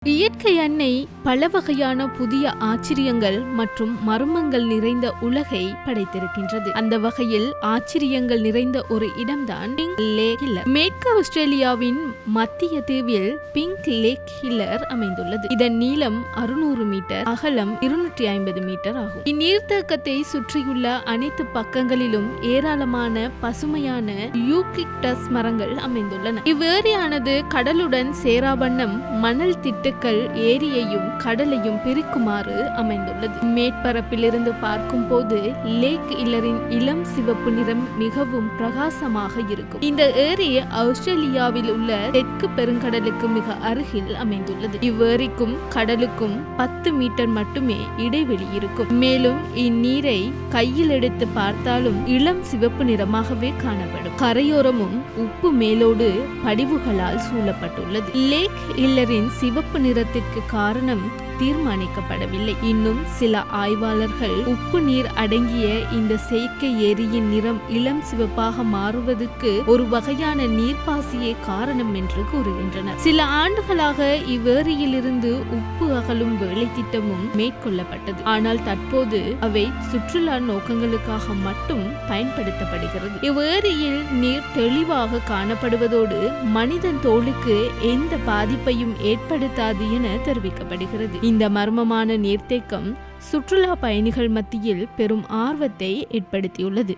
இயற்கை அன்னை பல வகையான புதிய ஆச்சரியங்கள் மற்றும் மர்மங்கள் நிறைந்த உலகை படைத்திருக்கின்றது. அந்த வகையில் ஆச்சரியங்கள் நிறைந்த ஒரு இடம்தான் பிங்க் லேக் ஹில்லர். மேற்கு ஆஸ்திரேலியாவின் மத்திய தீவில் பிங்க் லேக் ஹில்லர் அமைந்துள்ளது. இதன் நீளம் 600 மீட்டர், அகலம் 250 மீட்டர் ஆகும். இந்நீர்த்தேக்கத்தை சுற்றியுள்ள அனைத்து பக்கங்களிலும் ஏராளமான பசுமையான யூகிக்டஸ் மரங்கள் அமைந்துள்ளன. இவ்வேரியானது கடலுடன் சேராவண்ணம் மணல் திட்டு ஏரியையும் கடலையும் பிரிக்குமாறு அமைந்துள்ளது. மேற்பரப்பிலிருந்து பார்க்கும் போது லேக் ஹில்லரின் இளம் சிவப்பு நிறம் மிகவும் பிரகாசமாக இருக்கும். இந்த ஏரி ஆஸ்திரேலியாவில் உள்ள தெற்கு பெருங்கடலுக்கு மிக அருகில் அமைந்துள்ளது. இவ்வேரிக்கும் கடலுக்கும் 10 மீட்டர் மட்டுமே இடைவெளி இருக்கும். மேலும் இந்நீரை கையில் எடுத்து பார்த்தாலும் இளம் சிவப்பு நிறமாகவே காணப்படும். கரையோரமும் உப்பு மேலோடு படிவுகளால் சூழப்பட்டுள்ளது. லேக் ஹில்லரின் சிவப்பு நிறத்திற்கு காரணம் தீர்மானிக்கப்படவில்லை. இன்னும் சில ஆய்வாளர்கள் உப்பு நீர் அடங்கிய இந்த செயற்கை ஏரியின் நிறம் இளம் சிவப்பாக மாறுவதற்கு ஒரு வகையான நீர்ப்பாசியே காரணம் என்று கூறுகின்றனர். சில ஆண்டுகளாக இவ்வேரியிலிருந்து உப்பு அகலும் வேலை திட்டமும் மேற்கொள்ளப்பட்டது. ஆனால் தற்போது அவை சுற்றுலா நோக்கங்களுக்காக மட்டும் பயன்படுத்தப்படுகிறது. இவ்வேரியில் நீர் தெளிவாக காணப்படுவதோடு மனிதன் தோலுக்கு எந்த பாதிப்பையும் ஏற்படுத்தாது என தெரிவிக்கப்படுகிறது. இந்த மர்மமான நீர்த்தேக்கம் சுற்றுலா பயணிகள் மத்தியில் பெரும் ஆர்வத்தை ஏற்படுத்தியுள்ளது.